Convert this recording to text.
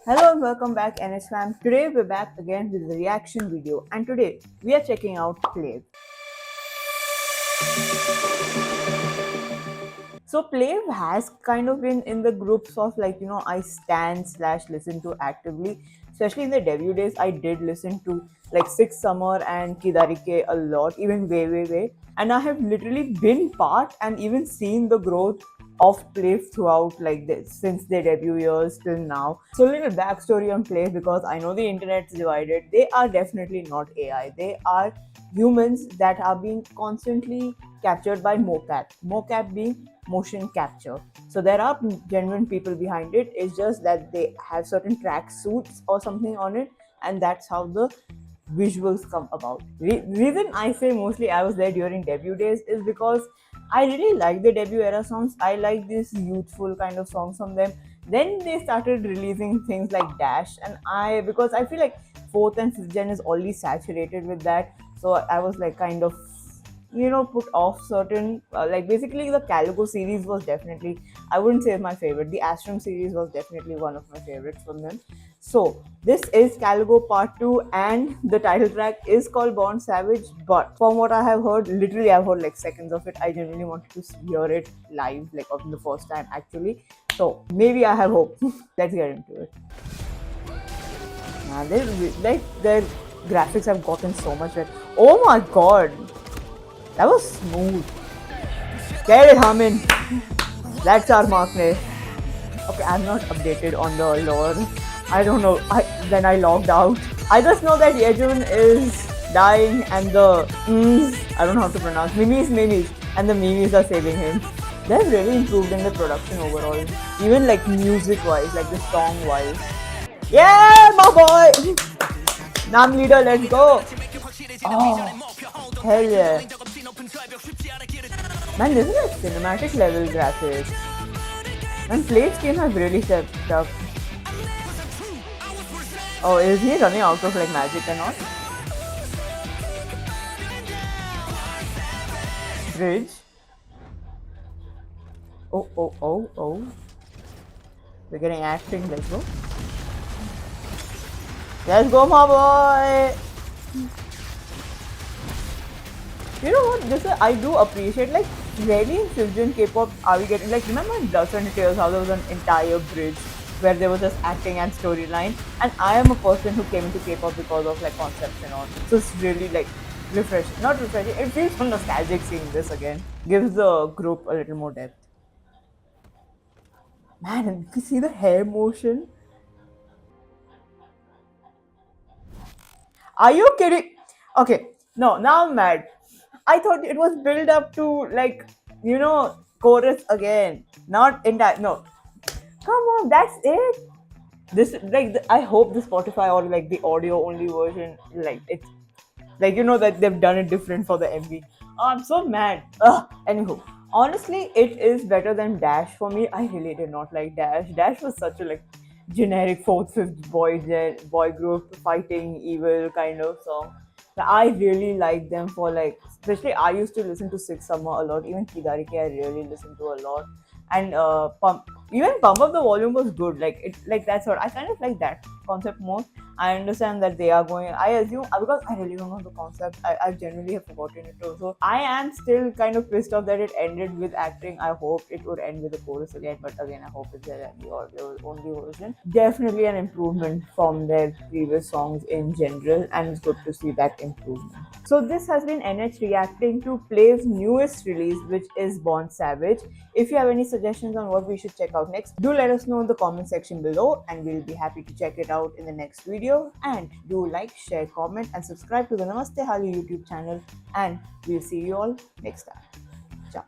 Hello and welcome back NS fam. Today we're back again with a reaction video and today we are checking out Plave. So Plave has kind of been in the groups of I stand slash listen to actively. Especially in the debut days, I did listen to like Six Summer and Kidarike a lot, even way. And I have literally been part and even seen the growth of Plave throughout like this since their debut years till now. So a little backstory on Plave because I know the internet's divided. They are definitely not AI. They are humans that are being constantly captured by mocap. Mocap being motion capture. So there are genuine people behind it. It's just that they have certain track suits or something on it, and that's how the visuals come about. Reason I say mostly I was there during debut days is because I really like the debut era songs. I like this youthful kind of songs from them. Then they started releasing things like Dash, and because I feel like fourth and fifth gen is already saturated with that. So I was like kind of put off certain like basically the Calico series was definitely, I wouldn't say my favorite. The Astrum series was definitely one of my favorites from them. So this is Calico Part 2 and the title track is called Born Savage, but from what I have heard, literally I've heard like seconds of it. I genuinely wanted to hear it live, like of the first time actually. So maybe I have hope. Let's get into it. Like their graphics have gotten so much better. Oh my god, that was smooth. Get it, Hamin. That's our Markney. Okay, I'm not updated on the lore. I don't know. Then I logged out. I just know that Yejun is dying and the I don't know how to pronounce Mimis, and the Mimis are saving him. They've really improved in the production overall. Even like music wise, like the song wise. Yeah, my boy! Nam leader, let's go! Oh, hell yeah. Man, this is like cinematic level graphics. Man, Plate's game has really stepped up. Oh, is he running out of like magic and all? Bridge. Oh. We're getting acting, let's go. Let's go, my boy! You know what? I do appreciate, like, rarely in Fusion K-pop are we getting, like, remember in Blood and Tears how there was an entire bridge where there was just acting and storyline, and I am a person who came into K-pop because of like concepts and all, so it's really like refreshing, not refreshing, it feels so nostalgic seeing this again, gives the group a little more depth. Man, and you see the hair motion. Are you kidding? Okay, no, now I'm mad. I thought it was built up to like, chorus again. Not in that. No, come on, that's it. This like I hope the Spotify or like the audio only version, like it's like that they've done it different for the MV. Oh, I'm so mad. Ugh. Anywho, honestly, it is better than Dash for me. I really did not like Dash. Dash was such a like generic fourth, fifth boy group fighting evil kind of song. I really like them for like, especially I used to listen to Six Summer a lot. Even Kidariki I really listened to a lot. And Pump Up the Volume was good. Like it, like that's what I kind of like that concept more. I understand that they are going. I assume because I really don't know the concept. I generally have forgotten it also. I am still kind of pissed off that it ended with acting. I hope it would end with a chorus again, but again, I hope it's the only version. Definitely an improvement from their previous songs in general, and it's good to see that improvement. So this has been NH reacting to Play's newest release, which is Born Savage. If you have any suggestions on what we should check out next, do let us know in the comment section below and we'll be happy to check it out in the next video. And do like, share, comment and subscribe to the Namaste Hali YouTube channel, and we'll see you all next time. Ciao.